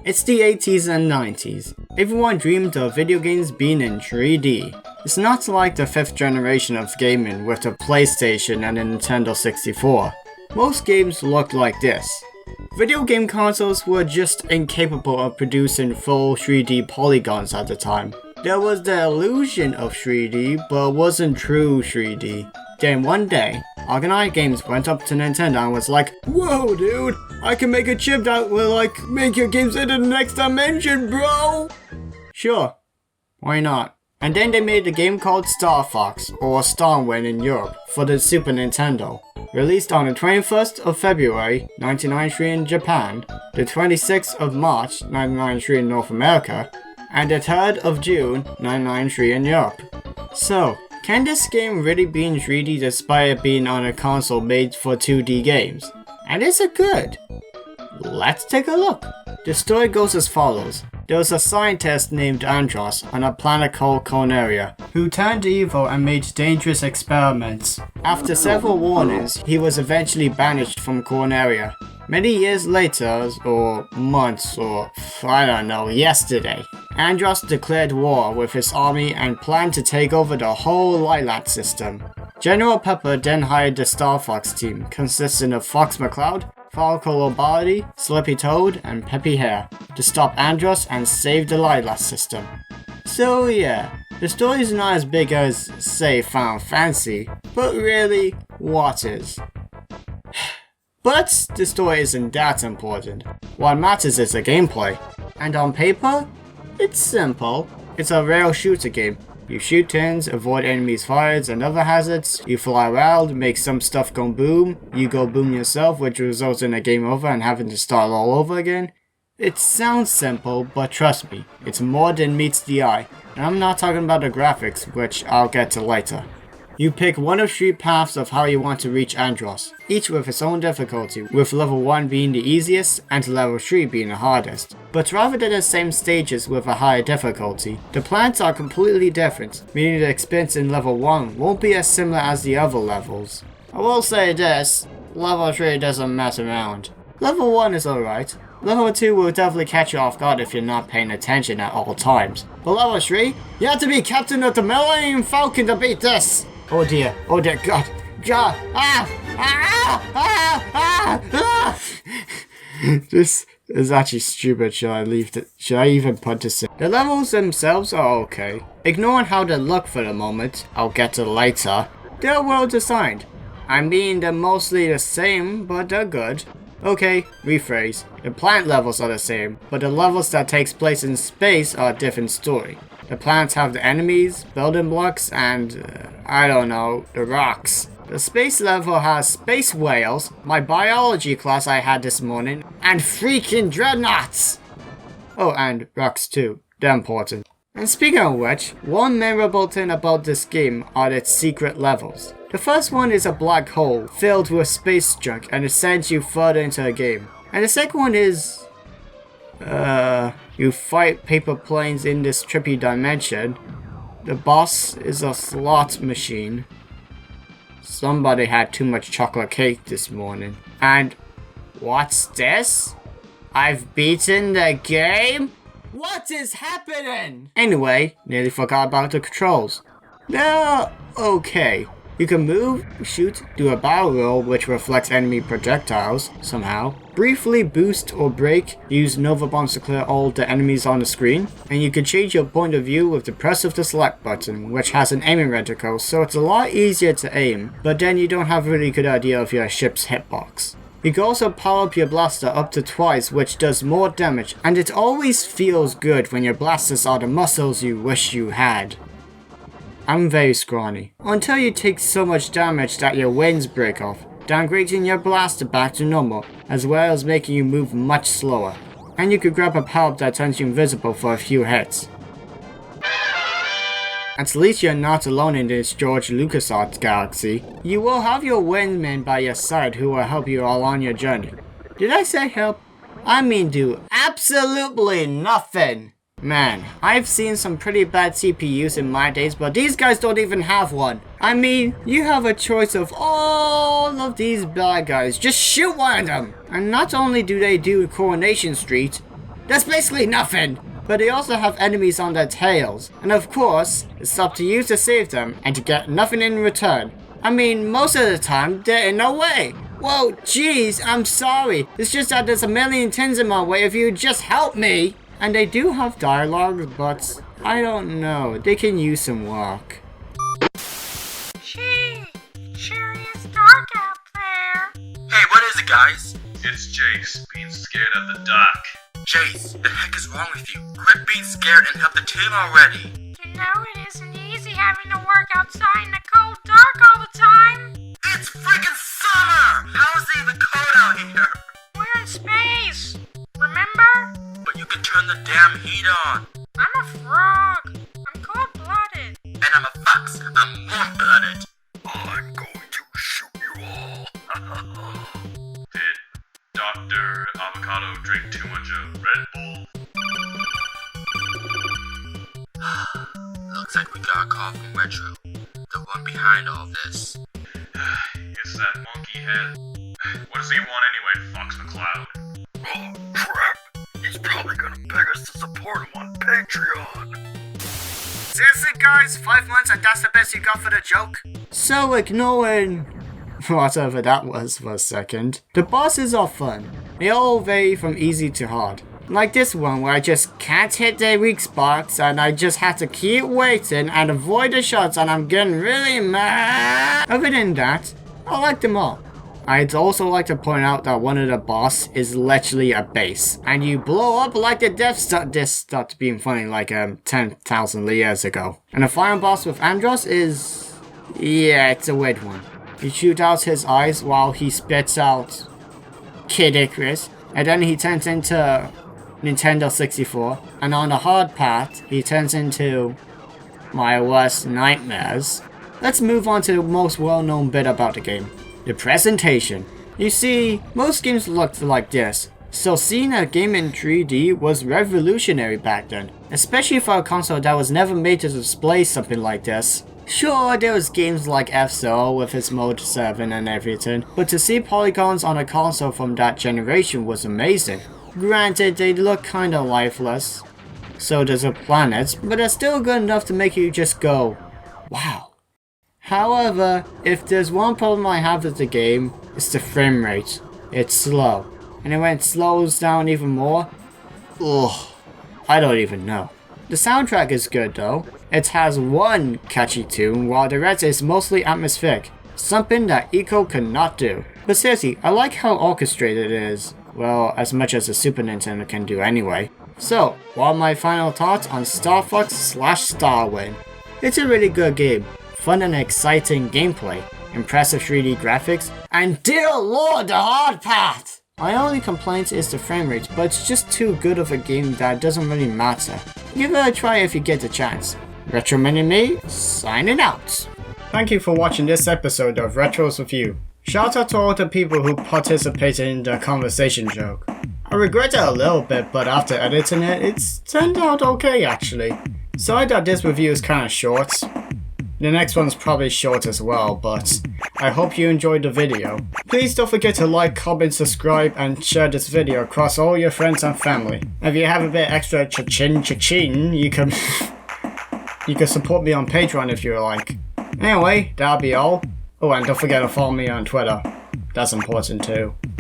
It's the 80s and 90s. Everyone dreamed of video games being in 3D. It's not like the 5th generation of gaming with the PlayStation and the Nintendo 64. Most games looked like this. Video game consoles were just incapable of producing full 3D polygons at the time. There was the illusion of 3D, but it wasn't true 3D. Then one day, Organized Games went up to Nintendo and was like, "Whoa dude, I can make a chip that will make your games into the next dimension, bro!" Sure, why not? And then they made a game called Star Fox, or Starwing in Europe, for the Super Nintendo. Released on the 21st of February 1993 in Japan, the 26th of March 1993 in North America, and the 3rd of June 1993 in Europe. So, can this game really be in 3D despite it being on a console made for 2D games? And is it good? Let's take a look. The story goes as follows. There was a scientist named Andros on a planet called Corneria, who turned evil and made dangerous experiments. After several warnings, he was eventually banished from Corneria. Many years later, or months, or I don't know, yesterday, Andros declared war with his army and planned to take over the whole Lilat system. General Pepper then hired the Star Fox team, consisting of Fox McCloud, Falco Lombardi, Slippy Toad, and Peppy Hare, to stop Andros and save the Lilat system. So yeah, the story is not as big as, say, Final Fantasy, but really, what is? But the story isn't that important. What matters is the gameplay. And on paper, it's simple. It's a rail shooter game. You shoot things, avoid enemies' fires and other hazards, you fly around, make some stuff go boom, you go boom yourself, which results in a game over and having to start all over again. It sounds simple, but trust me, it's more than meets the eye. And I'm not talking about the graphics, which I'll get to later. You pick one of 3 paths of how you want to reach Andros, each with its own difficulty, with level 1 being the easiest and level 3 being the hardest. But rather than the same stages with a higher difficulty, the plans are completely different, meaning the experience in level 1 won't be as similar as the other levels. I will say this, level 3 doesn't mess around. Level 1 is alright. Level 2 will definitely catch you off guard if you're not paying attention at all times. But level 3, you have to be Captain of the Millennium Falcon to beat this! Oh dear, God, This is actually stupid, should I even put this in? The levels themselves are okay. Ignoring how they look for the moment, I'll get to later. They're well designed. I mean, they're mostly the same, but they're good. Okay, rephrase. The planet levels are the same, but the levels that takes place in space are a different story. The planets have the enemies, building blocks, and, I don't know, the rocks. The space level has space whales, my biology class I had this morning, and freaking dreadnoughts! Oh, and rocks too. They're important. And speaking of which, one memorable thing about this game are its secret levels. The first one is a black hole filled with space junk and it sends you further into the game. And the second one is... you fight paper planes in this trippy dimension. The boss is a slot machine. Somebody had too much chocolate cake this morning. And what's this? I've beaten the game? What is happening? Anyway, nearly forgot about the controls. They're okay. You can move, shoot, do a barrel roll which reflects enemy projectiles, somehow. Briefly boost or brake, use Nova Bombs to clear all the enemies on the screen. And you can change your point of view with the press of the select button, which has an aiming reticle, so it's a lot easier to aim, but then you don't have a really good idea of your ship's hitbox. You can also power up your blaster up to twice, which does more damage, and it always feels good when your blasters are the muscles you wish you had. I'm very scrawny. Until you take so much damage that your wings break off, downgrading your blaster back to normal, as well as making you move much slower. And you could grab a power-up that turns you invisible for a few hits. At least you're not alone in this George LucasArts galaxy. You will have your wingman by your side who will help you along your journey. Did I say help? I mean do absolutely nothing! Man, I've seen some pretty bad CPUs in my days, but these guys don't even have one. I mean, you have a choice of all of these bad guys. Just shoot one of them! And not only do they do Coronation Street, That's basically nothing. But they also have enemies on their tails, and of course, it's up to you to save them and to get nothing in return. I mean, most of the time, they're in the way. Whoa, jeez, I'm sorry. It's just that there's a million things in my way if you just help me. And they do have dialogue, but I don't know. They can use some work. Gee, sure is dark out there. Hey, what is it, guys? It's Jace being scared of the dark. Jace, the heck is wrong with you? Quit being scared and help the team already. You know it isn't easy having to work outside in the cold dark all the time. It's freaking summer! How is it even cold out here? We're in space, remember? But you can turn the damn heat on. I'm a frog. I'm cold-blooded. And I'm a fox. I'm warm-blooded. I'm going to shoot you all. Did Dr. Avocado drink too much of Red Bull? Looks like we got a call from Retro, the one behind all this. It's that monkey head. What does he want anyway, Fox McCloud? Oh, crap. He's probably gonna beg us to support him on Patreon. Seriously, guys? 5 months and that's the best you got for the joke? So ignoring whatever that was for a second, the bosses are fun. They all vary from easy to hard. Like this one where I just can't hit their weak spots and I just have to keep waiting and avoid the shots and I'm getting really mad. Other than that, I like them all. I'd also like to point out that one of the boss is literally a base and you blow up like the Death Star. This stopped being funny like 10,000 years ago. And the final boss with Andros is... yeah, it's a weird one. You shoot out his eyes while he spits out Kid Icarus and then he turns into Nintendo 64, and on the hard part, he turns into my worst nightmares. Let's move on to the most well-known bit about the game, the presentation. You see, most games looked like this, so seeing a game in 3D was revolutionary back then, especially for a console that was never made to display something like this. Sure, there was games like F-Zero with its Mode 7 and everything, but to see polygons on a console from that generation was amazing. Granted, they look kinda lifeless, so does the planets, but they're still good enough to make you just go, wow. However, if there's one problem I have with the game, it's the frame rate. It's slow, and when it slows down even more, ugh, I don't even know. The soundtrack is good though. It has one catchy tune, while the rest is mostly atmospheric, something that Eco cannot do. But seriously, I like how orchestrated it is. Well, as much as the Super Nintendo can do anyway. So, what are my final thoughts on Star Fox / Starwing? It's a really good game, fun and exciting gameplay, impressive 3D graphics, and dear lord, the hard part! My only complaint is the frame rate, but it's just too good of a game that it doesn't really matter. Give it a try if you get the chance. Retrominimii, signing out! Thank you for watching this episode of Retro's Review. Shout out to all the people who participated in the conversation joke. I regret it a little bit, but after editing it, it's turned out okay actually. Sorry that this review is kinda short. The next one's probably short as well, but I hope you enjoyed the video. Please don't forget to like, comment, subscribe, and share this video across all your friends and family. If you have a bit extra cha-ching, you can support me on Patreon if you like. Anyway, that'll be all. Oh, and don't forget to follow me on Twitter. That's important too.